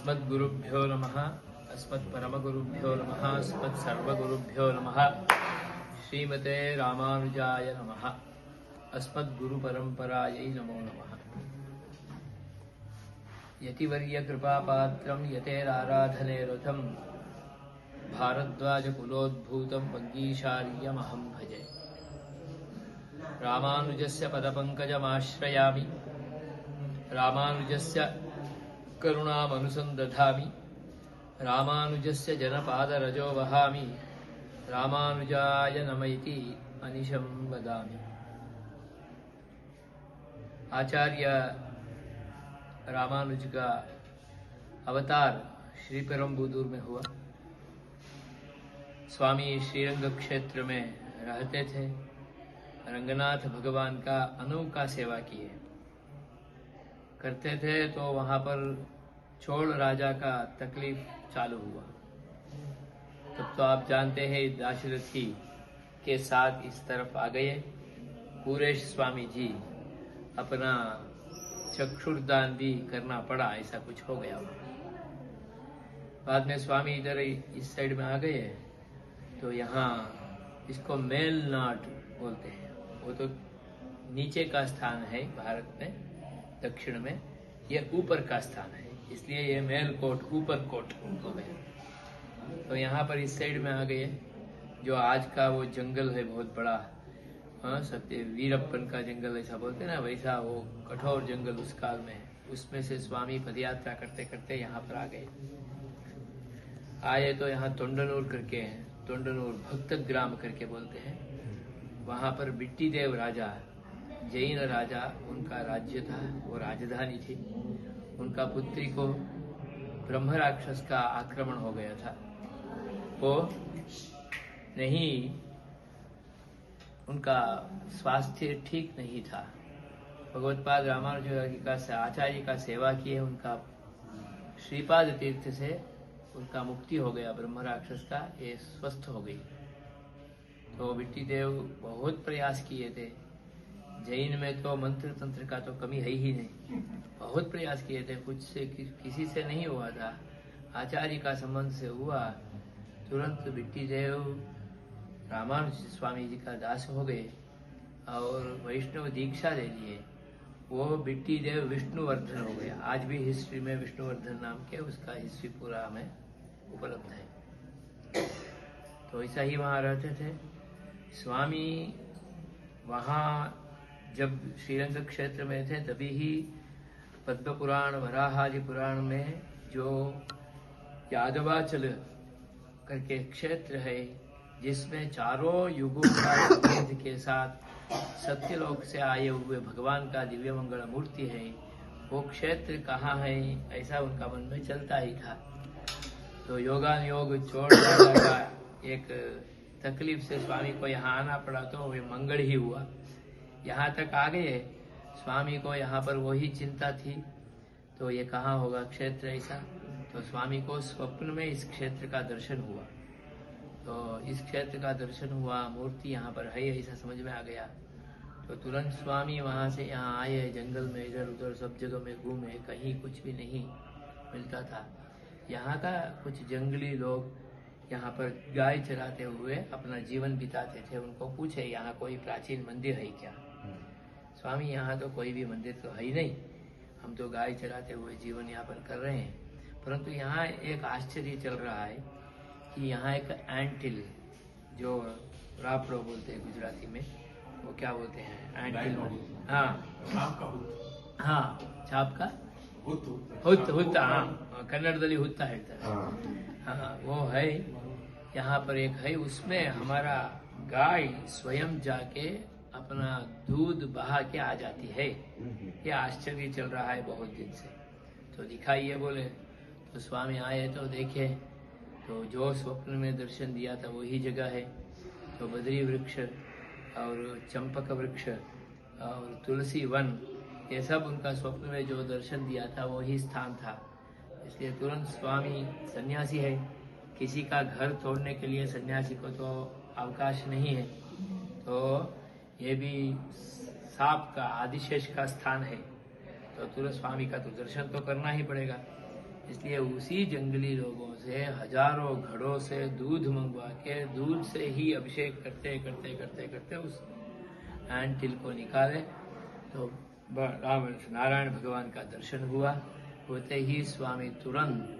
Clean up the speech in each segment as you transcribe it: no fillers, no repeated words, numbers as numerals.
अस्मद्गुरुभ्यो नमः। अस्मत्परमगुरुभ्यो नमः। अस्मत्सर्वगुरुभ्यो नमः। श्रीमते रामानुजाय नमः। अस्मद्गुरुपरम्परायै नमो नमः। यतिवर्यकृपापात्रं यतेराराधनेरतं भारद्वाजकुलोद्भूतं वङ्गीशार्यमहं भजे। रामानुजस्य पदपङ्कजमाश्रयामि, रामानुजस्य करुणामनुसन्दधामि, रामानुजस्य जनपादरजो वहामि, रामानुजाय नमः इति अनिशं वदामि। आचार्य रामानुज का अवतार श्री पेरुम्बदूर में हुआ। स्वामी श्रीरंग क्षेत्र में रहते थे। रंगनाथ भगवान का अनोखा सेवा किए करते थे, तो वहां पर चोल राजा का तकलीफ चालू हुआ। तब तो आप जानते हैं दाशरथी के साथ इस तरफ आ गए। पूरेश स्वामी जी अपना चक्षुर्दान भी करना पड़ा, ऐसा कुछ हो गया। बाद में स्वामी इधर इस साइड में आ गए, तो यहाँ इसको मेलनाट बोलते हैं। वो तो नीचे का स्थान है भारत में, दक्षिण में। ये ऊपर का स्थान है, इसलिए ये मेलकोट, ऊपर कोट हो गया। तो यहाँ पर इस साइड में आ गए। जो आज का वो जंगल है बहुत बड़ा, सत्य वीरप्पन का जंगल ऐसा बोलते ना, वैसा वो कठोर जंगल उस काल में, उसमें से स्वामी पदयात्रा करते करते यहाँ पर आ गए। आए तो यहाँ तोंडनूर करके है, तोंडनूर भक्त ग्राम करके बोलते हैं। वहाँ पर बिट्टी देव राजा, जैन राजा, उनका राज्य था, वो राजधानी थी। उनका पुत्री को ब्रह्म राक्षस का आक्रमण हो गया था। वो नहीं, उनका स्वास्थ्य ठीक नहीं था। भगवत्पाद रामानुज का आचार्य का सेवा किए, उनका श्रीपाद तीर्थ से उनका मुक्ति हो गया, ब्रह्म राक्षस का ये स्वस्थ हो गई। तो बिट्टी देव बहुत प्रयास किए थे। जैन में तो मंत्र तंत्र का तो कमी है ही नहीं, बहुत प्रयास किए थे, कुछ से किसी से नहीं हुआ था। आचार्य का संबंध से हुआ, तुरंत बिट्टी देव रामानुज स्वामी जी का दास हो गए और वैष्णव दीक्षा ले लिए। वो बिट्टी देव विष्णुवर्धन हो गया। आज भी हिस्ट्री में विष्णुवर्धन नाम के उसका हिस्ट्री पूरा हमें उपलब्ध है। तो ऐसा ही वहाँ रहते थे स्वामी। वहाँ जब श्रीरंग क्षेत्र में थे तभी ही पद्म पुराण, वराहादि पुराण में जो यादवाचल करके क्षेत्र है, जिसमें चारों युगों का संबंध के साथ सत्यलोक से आए हुए भगवान का दिव्य मंगल मूर्ति है, वो क्षेत्र कहाँ है, ऐसा उनका मन में चलता ही था। तो योगानुयोग चोर राजा का एक तकलीफ से स्वामी को यहाँ आना पड़ा, तो वे मंगल ही हुआ। यहाँ तक आ गए स्वामी को, यहाँ पर वही चिंता थी, तो ये कहाँ होगा क्षेत्र ऐसा। तो स्वामी को स्वप्न में इस क्षेत्र का दर्शन हुआ। तो इस क्षेत्र का दर्शन हुआ, मूर्ति यहाँ पर है ऐसा समझ में आ गया। तो तुरंत स्वामी वहाँ से यहाँ आए। जंगल में इधर उधर सब जगह में घूमे, कहीं कुछ भी नहीं मिलता था। यहाँ का कुछ जंगली लोग यहाँ पर गाय चराते हुए अपना जीवन बिताते थे। उनको पूछे यहाँ कोई प्राचीन मंदिर है क्या? स्वामी यहाँ तो कोई भी मंदिर तो है ही नहीं, हम तो गाय चराते हुए जीवन यापन कर रहे हैं। परंतु यहाँ एक आश्चर्य चल रहा है कि यहाँ एक एंटिल, जो रापड़ो बोलते हैं गुजराती में, वो क्या बोलते हैं एंटिल? हाँ, छाप का हुत्ता, हाँ, कन्नड़दली हुत्ता है। हाँ, वो है यहाँ पर एक है। उसमें हमारा गाय स्वयं जाके अपना दूध बहा के आ जाती है। ये आश्चर्य चल रहा है बहुत दिन से, तो दिखाइए बोले। तो स्वामी आए तो देखे, तो जो स्वप्न में दर्शन दिया था वही जगह है। तो बद्री वृक्ष और चंपक वृक्ष और तुलसी वन, ये सब उनका स्वप्न में जो दर्शन दिया था वही स्थान था। इसलिए तुरंत स्वामी सन्यासी है, किसी का घर तोड़ने के लिए सन्यासी को तो अवकाश नहीं है। तो ये भी सांप का, आदिशेष का स्थान है, तो तुरंत स्वामी का तो दर्शन तो करना ही पड़ेगा। इसलिए उसी जंगली लोगों से हजारों घड़ों से दूध मंगवा के दूध से ही अभिषेक करते करते करते करते उस तिल को निकाले तो राम नारायण भगवान का दर्शन हुआ। होते ही स्वामी तुरंत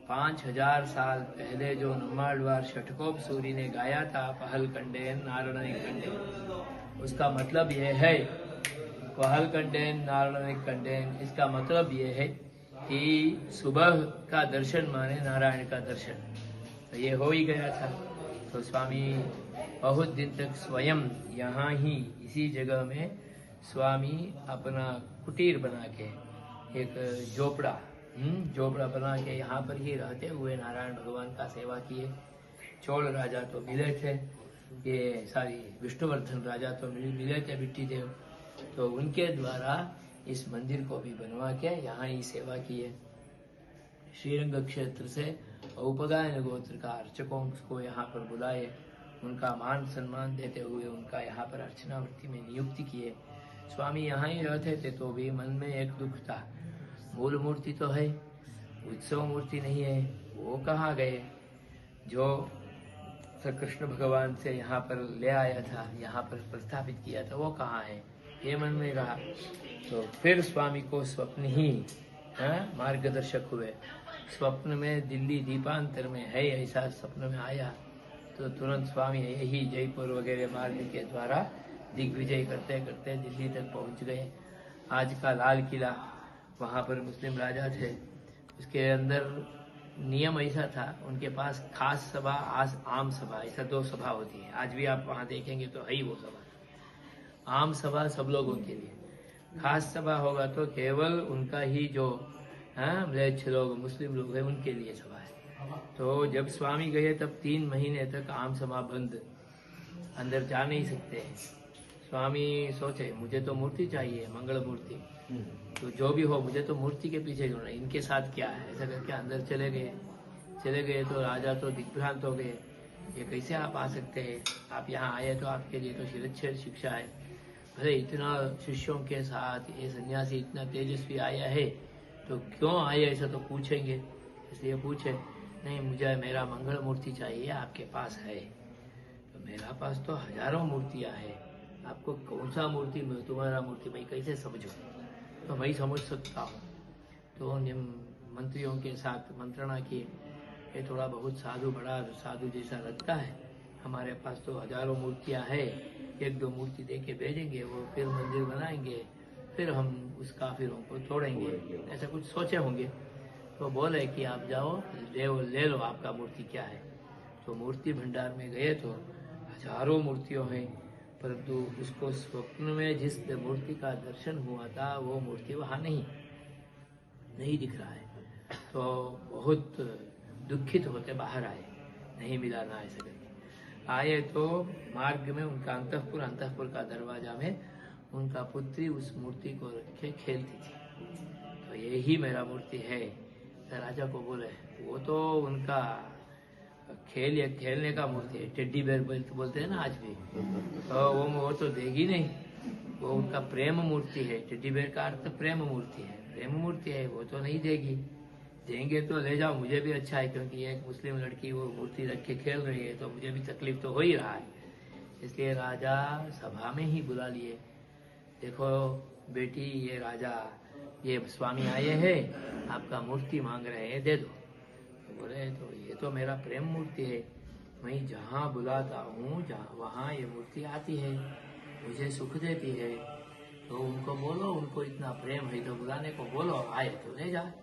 5000 साल पहले जो नम्माड़वार षटकोप सूरी ने गाया था, पहल कंडेन नारायण कंडेन, उसका मतलब यह है, पहल कंडेन नारायण कंडेन, इसका मतलब यह है कि सुबह का दर्शन माने नारायण का दर्शन। तो ये हो ही गया था। तो स्वामी बहुत दिन तक स्वयं यहाँ ही इसी जगह में स्वामी अपना कुटीर बना के एक झोपड़ा बना के यहाँ पर ही रहते हुए नारायण भगवान का सेवा किए। चोल राजा तो मिले थे, ये सारी विष्णुवर्धन राजा तो मिले थे बिट्टी देव, तो उनके द्वारा इस मंदिर को भी बनवा के यहाँ ही सेवा की है। श्रीरंग क्षेत्र से औपगायन गोत्र का अर्चकों को यहाँ पर बुलाए, उनका मान सम्मान देते हुए उनका यहाँ पर अर्चनावृत्ति में नियुक्ति किए। स्वामी यहाँ ही रहते थे तो भी मन में एक दुख था, मूल मूर्ति तो है, उत्सव मूर्ति नहीं है, वो कहाँ गए? जो कृष्ण भगवान से यहाँ पर ले आया था, यहाँ पर प्रस्थापित किया था, वो कहाँ है? ये मन में रहा। तो फिर स्वामी को स्वप्न ही मार्गदर्शक हुए। स्वप्न में दिल्ली दीपांतर में है ऐसा स्वप्न में आया, तो तुरंत स्वामी यही जयपुर वगैरह मार्ग के द्वारा दिग्विजय करते करते दिल्ली तक पहुंच गए। आज का लाल किला, वहाँ पर मुस्लिम राजा थे, उसके अंदर नियम ऐसा था, उनके पास खास सभा आम सभा, ऐसा 2 सभा होती है। आज भी आप वहाँ देखेंगे तो है ही वो सभा। आम सभा सब लोगों के लिए, खास सभा होगा तो केवल उनका ही जो म्लेच्छ लोग मुस्लिम लोग हैं उनके लिए सभा है। तो जब स्वामी गए तब 3 महीने तक आम सभा बंद, अंदर जा नहीं सकते। स्वामी सोचे मुझे तो मूर्ति चाहिए, मंगल मूर्ति, तो जो भी हो मुझे तो मूर्ति के पीछे जुड़ना, इनके साथ क्या है, ऐसा करके अंदर चले गए। तो राजा तो दिग्भ्रांत हो गए, ये कैसे आप आ सकते हैं? आप यहाँ आए तो आपके लिए तो शिरच्छेद शिक्षा है। भले इतना शिष्यों के साथ ये सन्यासी इतना तेजस्वी आया है तो क्यों आए, ऐसा तो पूछेंगे। इसलिए पूछे, नहीं मुझे मेरा मंगल मूर्ति चाहिए, आपके पास है? तो मेरा पास तो हजारों मूर्तियाँ हैं, आपको कौन सा मूर्ति तुम्हारा मूर्ति मैं कैसे समझूं? तो मैं समझ सकता हूँ। तो मंत्रियों के साथ मंत्रणा की, ये थोड़ा बहुत साधु, बड़ा साधु जैसा लगता है, हमारे पास तो हजारों मूर्तियाँ है, 1-2 मूर्ति दे के भेजेंगे, वो फिर मंदिर बनाएंगे, फिर हम उस काफिरों को तोड़ेंगे, ऐसा कुछ सोचे होंगे। तो बोले कि आप जाओ ले लो आपका मूर्ति क्या है। तो मूर्ति भंडार में गए तो हजारों मूर्तियों हैं, परंतु उसको स्वप्न में जिस मूर्ति का दर्शन हुआ था वो मूर्ति वहाँ नहीं दिख रहा है। तो बहुत दुखित होते बाहर आए, नहीं मिला ना, ऐसे करके आए तो मार्ग में उनका अंतःपुर का दरवाजा में उनका पुत्री उस मूर्ति को रखे खेलती थी। तो यही मेरा मूर्ति है। तो राजा को बोले, वो तो उनका खेलने का मूर्ति है, टेडी बेयर बोलते हैं ना आज भी, तो वो तो देगी नहीं, वो उनका प्रेम मूर्ति है। टेडी बेयर का अर्थ प्रेम मूर्ति है, वो तो नहीं देगी। देंगे तो ले जाओ, मुझे भी अच्छा है, क्योंकि एक मुस्लिम लड़की वो मूर्ति रख के खेल रही है तो मुझे भी तकलीफ तो हो ही रहा है। इसलिए राजा सभा में ही बुला लिए, देखो बेटी, ये राजा, ये स्वामी आए हैं, आपका मूर्ति मांग रहे हैं, दे दो। तो बोले, तो ये तो मेरा प्रेम मूर्ति है, मैं जहाँ बुलाता हूँ वहाँ ये मूर्ति आती है, मुझे सुख देती है। तो उनको बोलो, उनको इतना प्रेम है तो बुलाने को बोलो, आए तो ले जाए।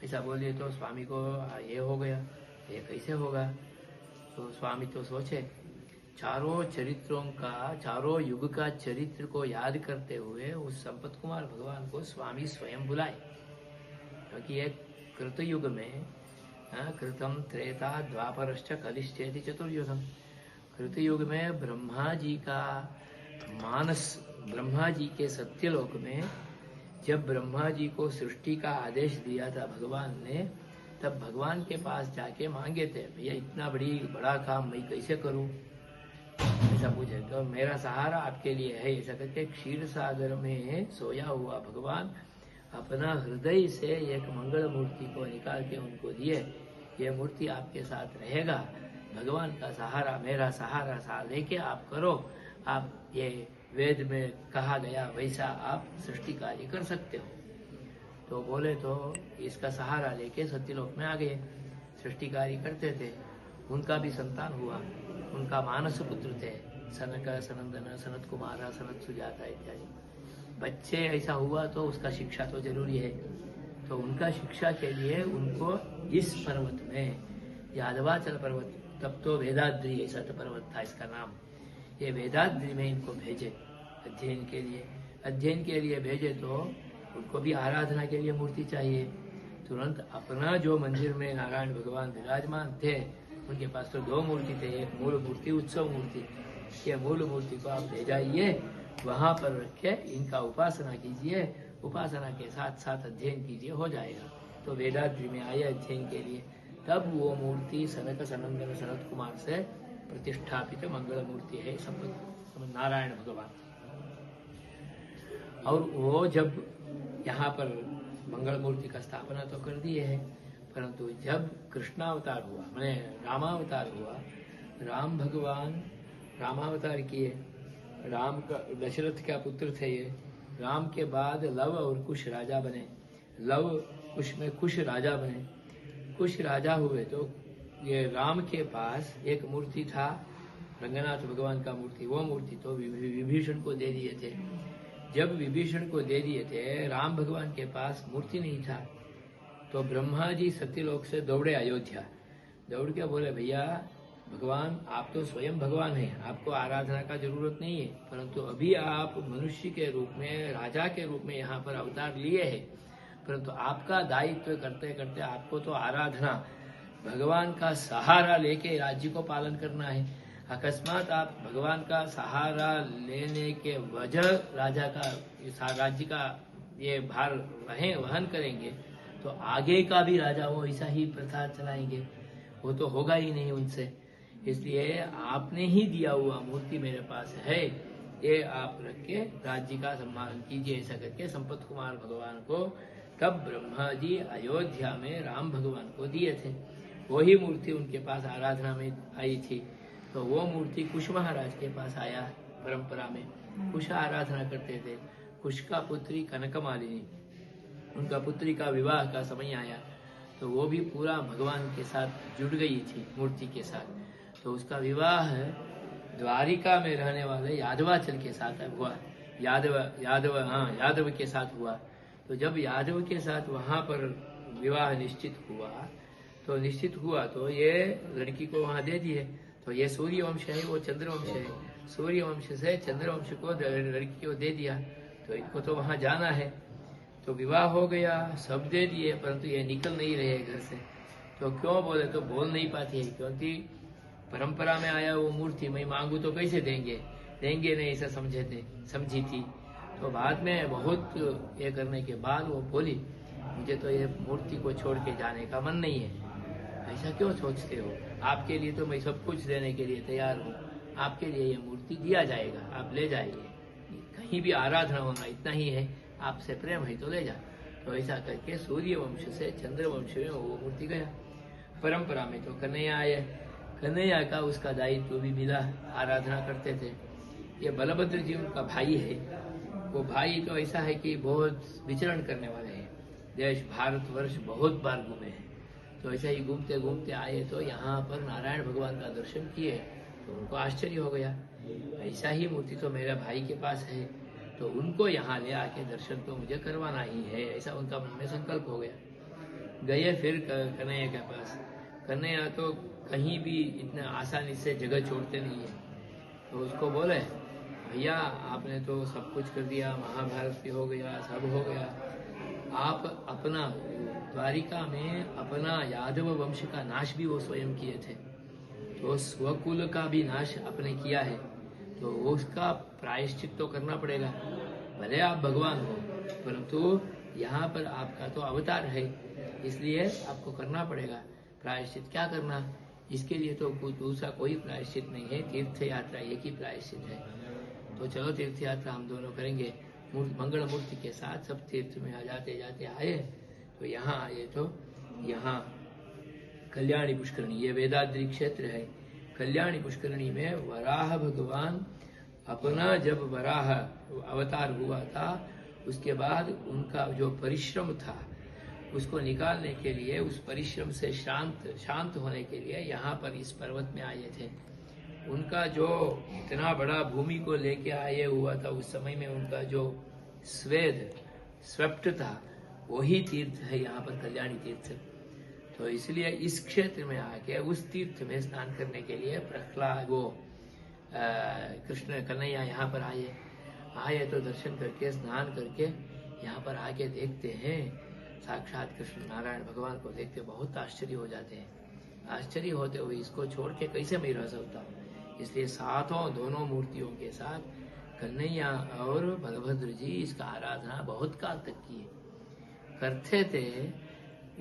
ऐसा बोलिए तो स्वामी को ये हो गया, ये कैसे होगा? तो स्वामी तो सोचे, चारों युग का चरित्र को याद करते हुए उस संपत कुमार भगवान को स्वामी स्वयं बुलाए, क्योंकि एक कृतयुग में कृतम त्रेता द्वापरश्च कलिश्चेति चतुर्युगम, कृतयुग में ब्रह्मा जी के सत्यलोक में जब ब्रह्मा जी को सृष्टि का आदेश दिया था भगवान ने, तब भगवान के पास जाके मांगे थे, भैया इतना बड़ा काम मैं कैसे करूं? ऐसा पूछे तो मेरा सहारा आपके लिए है, ऐसा करके क्षीर सागर में सोया हुआ भगवान अपना हृदय से एक मंगल मूर्ति को निकाल के उनको दिए, ये मूर्ति आपके साथ रहेगा, भगवान का सहारा, मेरा सहारा लेके आप करो, आप ये वेद में कहा गया वैसा आप सृष्टि कार्य कर सकते हो। तो बोले तो इसका सहारा लेके सत्यलोक में आ गए, सृष्टि कार्य करते थे। उनका भी संतान हुआ, उनका मानस पुत्र थे, सनक, सनंदन, सनत कुमार, सनत सुजाता इत्यादि। बच्चे ऐसा हुआ तो उसका शिक्षा तो जरूरी है, तो उनका शिक्षा के लिए उनको इस पर्वत में, यादवाचल पर्वत, तब तो वेदाद्री ऐसा तो पर्वत था इसका नाम, ये वेदाद्री में इनको भेजे अध्ययन के लिए। अध्ययन के लिए भेजे तो उनको भी आराधना के लिए मूर्ति चाहिए। तुरंत अपना जो मंदिर में नारायण भगवान विराजमान थे, उनके पास तो 2 मूर्ति थे, एक मूल मूर्ति, उत्सव मूर्ति। ये मूल मूर्ति को आप भेजाइए, वहां पर रख के इनका उपासना कीजिए, उपासना के साथ साथ अध्ययन कीजिए, हो जाएगा। तो वेदाद्री में आए अध्ययन के लिए, तब वो मूर्ति सनक, सनंदन, सनत कुमार से प्रतिष्ठापित मंगल मूर्ति है सब नारायण भगवान। और वो जब यहाँ पर मंगल मूर्ति का स्थापना तो कर दिए है, परंतु जब कृष्णावतार हुआ, मैंने रामावतार हुआ, राम भगवान रामावतार किए, राम का दशरथ का पुत्र थे ये। राम के बाद लव और कुश राजा बने, लव कुश में कुश राजा बने, कुश राजा हुए तो ये राम के पास एक मूर्ति था, रंगनाथ भगवान का मूर्ति, वो मूर्ति तो विभीषण को दे दिए थे। जब विभीषण को दे दिए थे, राम भगवान के पास मूर्ति नहीं था, तो ब्रह्मा जी सत्यलोक से दौड़े अयोध्या, दौड़ के बोले भैया भगवान आप तो स्वयं भगवान हैं, आपको आराधना का जरूरत नहीं है, परंतु अभी आप मनुष्य के रूप में, राजा के रूप में यहाँ पर अवतार लिए हैं, परंतु आपका दायित्व करते करते आपको तो आराधना, भगवान का सहारा लेके राज्य को पालन करना है। अकस्मात आप भगवान का सहारा लेने के वजह राजा का, राज्य का ये भार वहन करेंगे, तो आगे का भी राजा वो ऐसा ही प्रथा चलाएंगे, वो तो होगा ही नहीं उनसे। इसलिए आपने ही दिया हुआ मूर्ति मेरे पास है, ये आप रख के राज्य का सम्मान कीजिए, ऐसा करके संपत कुमार भगवान को तब ब्रह्मा जी अयोध्या में राम भगवान को दिए थे। वही मूर्ति उनके पास आराधना में आई थी, तो वो मूर्ति कुश महाराज के पास आया। परंपरा में कुश आराधना करते थे, कुश का पुत्री कनकमालिनी, उनका पुत्री का विवाह का समय आया, तो वो भी पूरा भगवान के साथ जुड़ गई थी मूर्ति के साथ। तो उसका विवाह द्वारिका में रहने वाले यादवाचल के साथ हुआ, यादव के साथ हुआ। तो जब यादव के साथ वहां पर विवाह निश्चित हुआ तो ये लड़की को वहां दे दिए। तो ये सूर्य वंश है, वो चंद्रवंश है, सूर्य वंश से चंद्रवंश को लड़की को दे दिया, तो इनको तो वहां जाना है। तो विवाह हो गया, सब दे दिए, परंतु ये निकल नहीं रहे घर से। तो क्यों बोले तो बोल नहीं पाती है, क्योंकि परंपरा में आया वो मूर्ति मैं मांगू तो कैसे देंगे नहीं, ऐसा समझी थी। तो बाद में बहुत ये करने के बाद वो बोली मुझे तो ये मूर्ति को छोड़ के जाने का मन नहीं है। ऐसा क्यों सोचते हो, आपके लिए तो मैं सब कुछ देने के लिए तैयार हूँ, आपके लिए ये मूर्ति दिया जाएगा, आप ले जाइए, कहीं भी आराधना होना इतना ही है, आपसे प्रेम है तो ले जा। तो ऐसा करके सूर्य वंश से चंद्र वंश में वो मूर्ति गया। परंपरा में तो कन्हैया आए, कन्हैया का उसका दायित्व भी मिला, आराधना करते थे। ये बलभद्र जी उनका भाई है, वो भाई तो ऐसा है कि बहुत विचरण करने वाले हैं, देश भारतवर्ष बहुत बार घूमे हैं। तो ऐसा ही घूमते घूमते आए तो यहाँ पर नारायण भगवान का दर्शन किए, तो उनको आश्चर्य हो गया, ऐसा ही मूर्ति तो मेरे भाई के पास है, तो उनको यहाँ ले आके दर्शन तो मुझे करवाना ही है, ऐसा उनका मन में संकल्प हो गया। गए फिर कन्हैया के पास। कन्हैया तो कहीं भी इतना आसानी से जगह छोड़ते नहीं है, तो उसको बोले भैया आपने तो सब कुछ कर दिया, महाभारत भी हो गया, सब हो गया, आप अपना द्वारिका में अपना यादव वंश का नाश भी वो स्वयं किए थे, तो स्वकुल का भी नाश आपने किया है, तो उसका प्रायश्चित तो करना पड़ेगा। भले आप भगवान हो, परंतु यहाँ पर आपका तो अवतार है, इसलिए आपको करना पड़ेगा प्रायश्चित। क्या करना, इसके लिए तो दूसरा कोई प्रायश्चित नहीं है, तीर्थ यात्रा एक ही प्रायश्चित है। तो चलो तीर्थ यात्रा हम दोनों करेंगे, मंगल मूर्ति के साथ सब तीर्थ में आ जाते जाते आए, तो यहाँ आए तो यहाँ कल्याणी पुष्करणी, ये वेदाद्री क्षेत्र है। कल्याणी पुष्करणी में वराह भगवान अपना जब वराह अवतार हुआ था, उसके बाद उनका जो परिश्रम था उसको निकालने के लिए, उस परिश्रम से शांत होने के लिए यहाँ पर इस पर्वत में आए थे। उनका जो इतना बड़ा भूमि को लेके आए हुआ था, उस समय में उनका जो स्वप्ट था, वही तीर्थ है यहाँ पर कल्याणी तीर्थ। तो इसलिए इस क्षेत्र में आके उस तीर्थ में स्नान करने के लिए प्रहलाद वो कृष्ण कन्हैया यहाँ पर आए तो दर्शन करके स्नान करके यहाँ पर आके देखते हैं साक्षात कृष्ण नारायण भगवान को देखते बहुत आश्चर्य हो जाते हैं। आश्चर्य होते हुए इसको छोड़ के कैसे मैं रह सकता हूँ, इसलिए साथों दोनों मूर्तियों के साथ कन्हैया और बलभद्र जी इसका आराधना बहुत काल तक किए करते थे।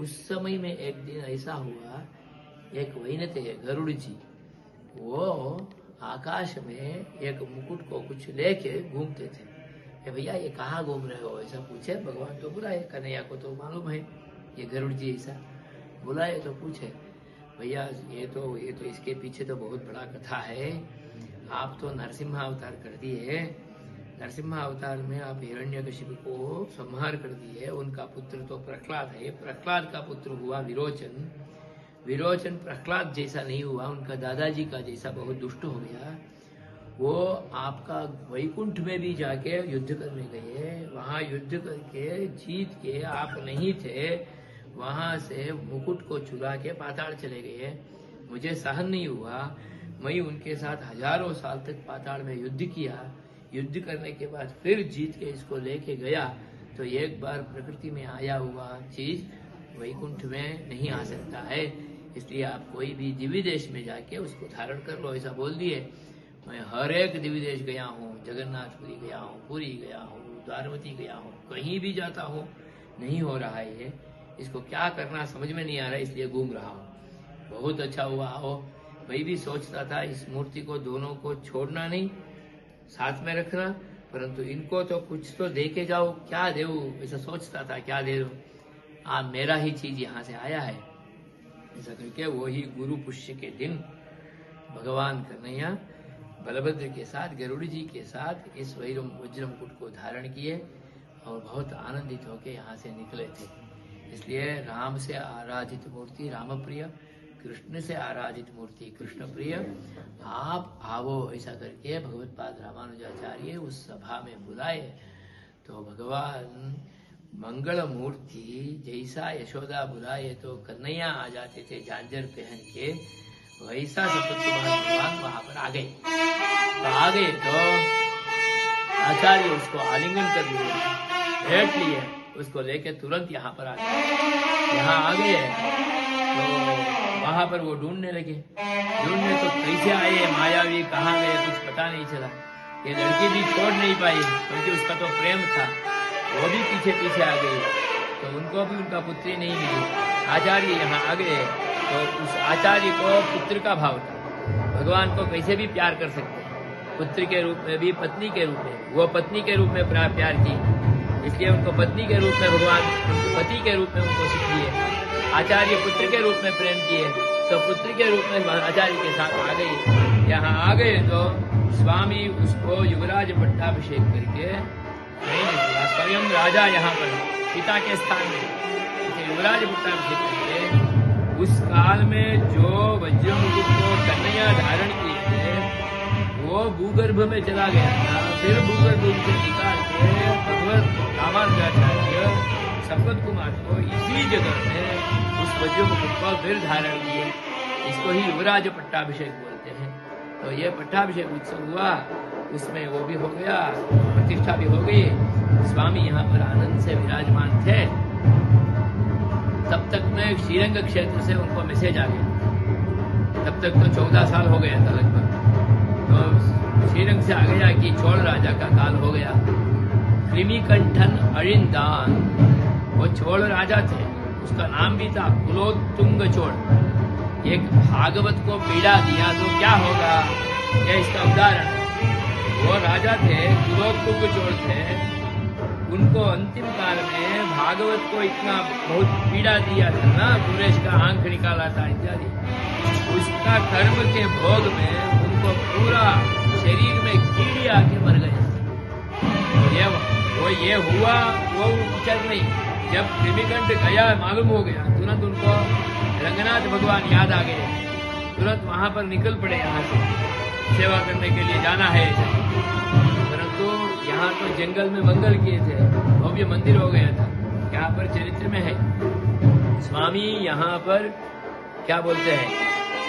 उस समय में एक दिन ऐसा हुआ, एक वैनते गरुड़ जी वो आकाश में एक मुकुट को कुछ लेके घूमते थे। भैया ये कहाँ घूम रहे हो, ऐसा पूछे। भगवान तो बुलाए, कन्हैया को तो मालूम है ये गरुड़ जी ऐसा बुलाए तो पूछे, भैया ये तो इसके पीछे तो बहुत बड़ा कथा है। आप तो नरसिम्हा अवतार कर दिए, नरसिम्हा अवतार में आप हिरण्यकशिपु को संहार कर दिए। उनका पुत्र तो प्रहलाद है, प्रहलाद का पुत्र हुआ विरोचन, विरोचन प्रहलाद जैसा नहीं हुआ, उनका दादाजी का जैसा बहुत दुष्ट हो गया। वो आपका वैकुंठ में भी जाके युद्ध करने गए, वहां युद्ध करके जीत के आप नहीं थे, वहां से मुकुट को चुरा के पाताल चले गए। मुझे सहन नहीं हुआ, मैं उनके साथ हजारों साल तक पाताल में युद्ध किया। युद्ध करने के बाद फिर जीत के इसको लेके गया, तो एक बार प्रकृति में आया हुआ चीज वैकुंठ में नहीं आ सकता है, इसलिए आप कोई भी दिव्य देश में जाके उसको धारण कर लो, ऐसा बोल दिए। मैं हर एक दिव्य देश गया हूँ, जगन्नाथपुरी गया हूँ, पुरी गया हूँ, द्वारवती गया हूँ, कहीं भी जाता हूँ, नहीं हो रहा है ये, इसको क्या करना समझ में नहीं आ रहा, इसलिए घूम रहा हूँ। बहुत अच्छा हुआ हो, मैं भी सोचता था इस मूर्ति को दोनों को छोड़ना नहीं, साथ में रखना, परंतु इनको तो कुछ तो दे के जाओ, क्या देऊ ऐसा सोचता था, क्या दे दो, मेरा ही चीज यहाँ से आया है ऐसा करके। वही गुरु पुष्य के दिन भगवान कन्हैया बलभद्र के साथ गरुड़ जी के साथ इस वज्र मुकुट को धारण किए और बहुत आनंदित होकर यहाँ से निकले थे। इसलिए राम से आराधित मूर्ति राम प्रिय, कृष्ण से आराधित मूर्ति कृष्ण प्रिय, आप आवो ऐसा करके भगवत्पाद रामानुजाचार्य उस सभा में बुलाए। तो भगवान मंगल मूर्ति जैसा यशोदा बुलाए तो कन्हैया आ जाते थे झांझर पहन के, वैसा सप्त कुमार भगवान वहां पर आ गए। तो आ गए तो आचार्य उसको आलिंगन कर लिए, बैठ लिए, उसको लेके तुरंत यहाँ पर आ गए। यहाँ आ गए तो वहां पर वो ढूंढने लगे, ढूंढने तो कैसे आए मायावी, कहाँ गए कुछ पता नहीं चला। ये लड़की भी छोड़ नहीं पाई क्योंकि उसका तो प्रेम था, वो भी पीछे पीछे आ गई, तो उनको भी उनका पुत्री नहीं मिली। आचार्य यहाँ आ गए तो उस आचार्य को पुत्र का भाव था, भगवान को कैसे भी प्यार कर सकते, पुत्र के रूप में भी पत्नी के रूप में, वो पत्नी के रूप में प्यार की, इसलिए उनको पत्नी के रूप में भगवान पति के रूप में उनको सीख लिए। आचार्य पुत्र के रूप में प्रेम किए तो पुत्र के रूप में आचार्य के साथ आ गई। यहाँ आ गए तो स्वामी उसको युवराज पट्टाभिषेक करके नहीं निकला, स्वयं राजा यहाँ पर पिता के स्थान में युवराज पट्टाभिषेक करके उस काल में जो वज्र मुकुट को कन्हैया धारण किए थे वो भूगर्भ में चला गया था, फिर भूगर्भ से निकाल के भगवत रामानुजाचार्य संपत कुमार को इसी जगह में उस वज्र मुकुट को फिर धारण किए। इसको ही युवराज पट्टाभिषेक बोलते हैं। तो ये पट्टाभिषेक उत्सव हुआ, उसमें वो भी हो गया, प्रतिष्ठा भी हो गई। स्वामी यहाँ पर आनंद से विराजमान थे। तब तक में श्रीरंग क्षेत्र से उनको मैसेज आ गया, तब तक तो 14 साल हो गया था लगभग। तो श्रीरंग से आ गया कि चोल राजा का काल हो गया। कृमिकंठन अरिंदान वो चोल राजा थे, उसका नाम भी था कुलोत्तुंग चोल। एक भागवत को पीड़ा दिया तो क्या होगा, यह इसका उदाहरण है। वो राजा थे, कुलोत्तुंग चोल थे, उनको अंतिम काल में भागवत को इतना बहुत पीड़ा दिया था ना, सुरेश का आंख निकाला था इत्यादि, उसका कर्म के भोग में उनको पूरा शरीर में कीड़े आके मर गए। ये हुआ वो विचार नहीं, जब कृमिकंठ गया मालूम हो गया, तुरंत उनको रंगनाथ भगवान याद आ गए, तुरंत वहां पर निकल पड़े, यहाँ से सेवा करने के लिए जाना है। परंतु यहाँ तो जंगल में मंगल किए थे, भव्य मंदिर हो गया था। यहाँ पर चरित्र में है स्वामी यहाँ पर क्या बोलते हैं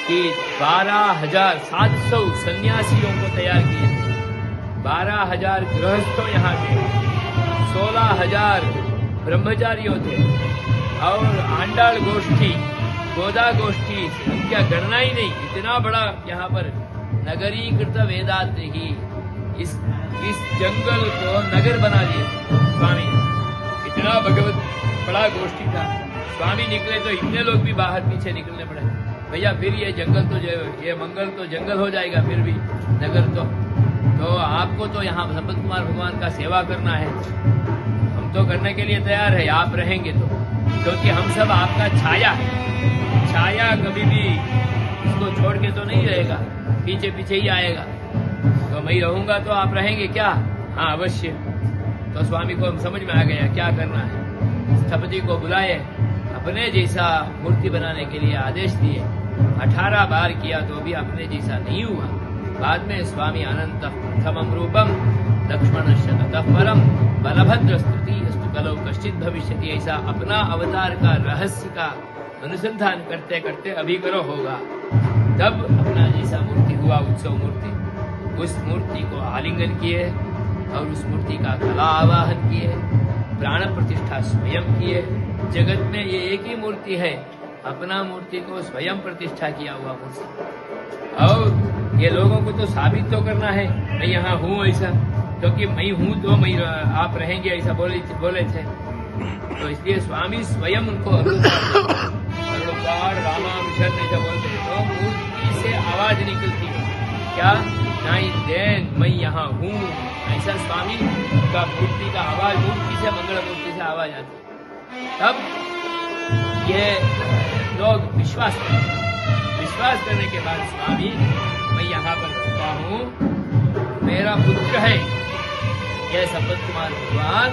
कि 12,700 सन्यासियों को तैयार किए थे, 12,000 गृहस्थों यहाँ थे, 16,000 ब्रह्मचारियों थे, और आंडाल गोष्ठी, गोदा गोष्ठी, उनका गणना ही नहीं, इतना बड़ा यहाँ पर नगरीकृत वेदांत ही इस जंगल को नगर बना दिए स्वामी। इतना भगवत बड़ा गोष्ठी था, स्वामी निकले तो इतने लोग भी बाहर पीछे निकलने पड़े, भैया फिर ये जंगल तो ये मंगल तो जंगल हो जाएगा, फिर भी नगर तो आपको तो यहाँ संपत कुमार भगवान का सेवा करना है, हम तो करने के लिए तैयार है, आप रहेंगे तो, क्योंकि हम सब आपका छाया है, छाया कभी भी इसको छोड़ के तो नहीं रहेगा, पीछे पीछे ही आएगा, तो मैं रहूंगा तो आप रहेंगे क्या? हाँ अवश्य। तो स्वामी को समझ में आ गया क्या करना है, स्थपति को बुलाए, अपने जैसा मूर्ति बनाने के लिए आदेश दिए, 18 बार किया तो भी अपने जैसा नहीं हुआ। बाद में स्वामी अनंत प्रथमम रूपम लक्ष्मण शततः परम बलभद्र स्तुति अस्तु कलौ कश्चित भविष्यति, ऐसा अपना अवतार का रहस्य का अनुसंधान करते करते अभी करो होगा, तब अपना जैसा मूर्ति हुआ, उत्सव मूर्ति। उस मूर्ति को आलिंगन किए और उस मूर्ति का कला आवाहन किए, प्राण प्रतिष्ठा स्वयं किए। जगत में ये एक ही मूर्ति है, अपना मूर्ति को स्वयं प्रतिष्ठा किया हुआ मूर्ति। और ये लोगों को तो साबित तो करना है मैं यहाँ हूँ ऐसा, क्योंकि मैं हूँ तो मैं आप रहेंगे ऐसा बोले थे, तो इसलिए स्वामी स्वयं उनको रामाभिषेक ऐसा बोलते हैं, तो मूर्ति से आवाज निकलती है क्या, नहीं देन मैं यहाँ हूँ, ऐसा स्वामी का मूर्ति का आवाज, मूर्ति से मंगल मूर्ति से आवाज आती है। तब ये लोग विश्वास करने के बाद स्वामी मैं यहाँ पर रहता हूँ, मेरा पुत्र है यह संपत कुमार भगवान,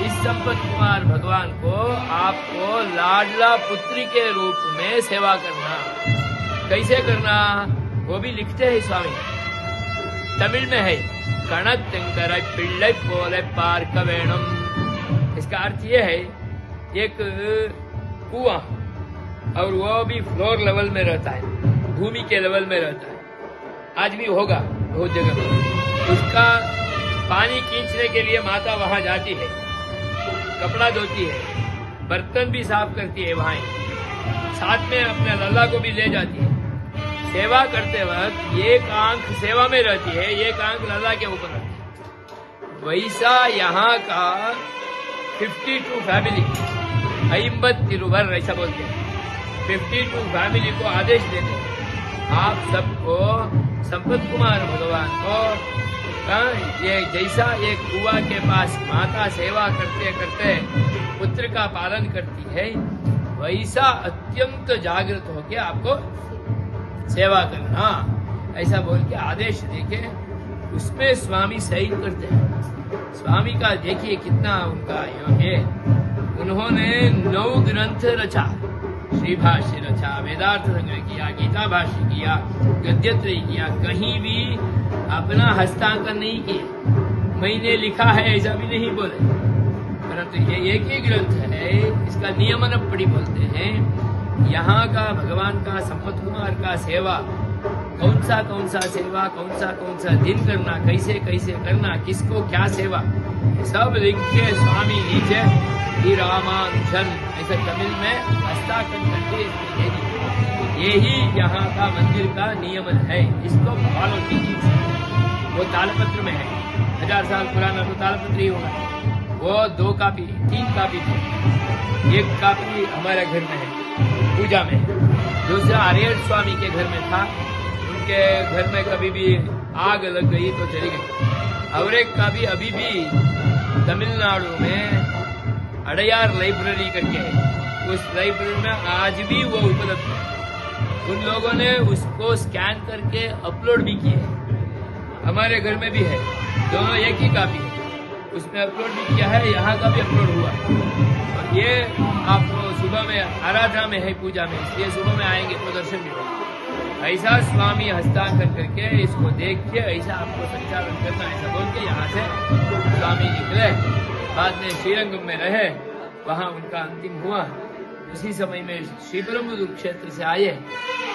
इस संपत कुमार भगवान को आपको लाडला पुत्री के रूप में सेवा करना। कैसे करना वो भी लिखते हैं स्वामी, तमिल में है कणतिंकर पिल्लै पोले पार्क वेणम। इसका अर्थ ये है एक कुआं, और वो भी फ्लोर लेवल में रहता है, भूमि के लेवल में रहता है, आज भी होगा बहुत जगह। उसका पानी खींचने के लिए माता वहां जाती है, कपड़ा धोती है, बर्तन भी साफ करती है, वहां साथ में अपने लल्ला को भी ले जाती है। सेवा करते वक्त एक आंख सेवा में रहती है, एक आंख लल्ला के ऊपर रहती है। वैसा यहाँ का 52 फैमिली, 50 तिरुवर ऐसा बोलते हैं, 52 फैमिली को आदेश देते हैं, आप सबको संपत कुमार भगवान को ये जैसा एक कुआं के पास माता सेवा करते करते पुत्र का पालन करती है, वैसा अत्यंत जागृत होके आपको सेवा करना, ऐसा बोल के आदेश देके उसमें स्वामी सही करते हैं। स्वामी का देखिए कितना उनका योग है, उन्होंने 9 ग्रंथ रचा, श्री भाष्य रचा, वेदार्थ संग्रह किया, गीता भाष्य किया, गद्यत्रय किया, कहीं भी अपना हस्तांकन नहीं किया, मैंने लिखा है ऐसा भी नहीं बोले, परंतु ये एक ही ग्रंथ है, इसका नियमन पड़ी बोलते हैं। यहाँ का भगवान का संपत कुमार का सेवा, कौन सा सेवा, कौन सा दिन करना, कैसे कैसे करना, किसको क्या सेवा, सब लिख के स्वामी नीचे ही रामानुजन ऐसे तमिल में हस्ताक्षर करके दे दी। यही यहाँ का मंदिर का नियमन है, इसको फॉलो कीजिए। वो तालपत्र में है, 1000 साल पुराना तो तालपत्र ही होगा, वो 2 कापी 3 कापी थे, एक कापी हमारे घर में है पूजा में, दूसरा आर्य स्वामी के घर में था, उनके घर में कभी भी आग लग गई तो चली गई, और एक कापी अभी भी तमिलनाडु में अड़यार लाइब्रेरी करके है, उस लाइब्रेरी में आज भी वो उपलब्ध है। उन लोगों ने उसको स्कैन करके अपलोड भी किए, हमारे घर में भी है, दोनों एक ही कापी है, उसमें अपलोड भी किया है, यहाँ का भी अपलोड हुआ। और ये आप सुबह में आराधना में है, पूजा में, इसलिए सुबह में आएंगे तो दर्शन भी होगा। ऐसा स्वामी हस्तांतर करके इसको देख के ऐसा आपको संचालन करना, ऐसा बोल के यहाँ से स्वामी निकले। बाद में श्रीरंगम में रहे, वहाँ उनका अंतिम हुआ। उसी समय में श्रीपेरुंबदूर क्षेत्र से आए,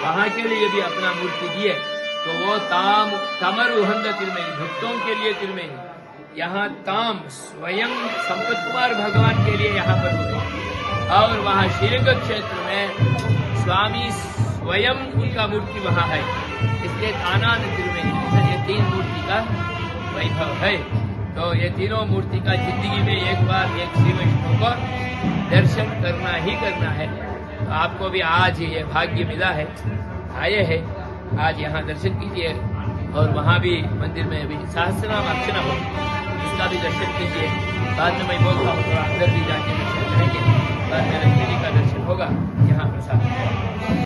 वहाँ के लिए भी अपना मूर्ति दिए। तो वो तमरुहंद तिरुमेनी, भक्तों के लिए तिरुमेनी, यहाँ ताम स्वयं संपत कुमार भगवान के लिए यहाँ पर हुए। और वहाँ श्रीरंग क्षेत्र में स्वामी स्वयं उनका मूर्ति वहाँ है, इसलिए तानान तिरुमेनी। ये 3 मूर्ति का वैभव है। तो ये तीनों मूर्ति का जिंदगी में एक बार एक श्री वैष्णव को दर्शन करना ही करना है। तो आपको भी आज ये भाग्य मिला है, आए हैं, आज यहाँ दर्शन कीजिए। और वहाँ भी मंदिर में अभी सहस्रनाम अर्चना हो, उसका भी दर्शन कीजिए। बाद में मैं बोलता हूँ थोड़ा अंदर भी जाके दर्शन करेंगे, बाद में लक्ष्मी जी का दर्शन होगा यहाँ प्रसाद।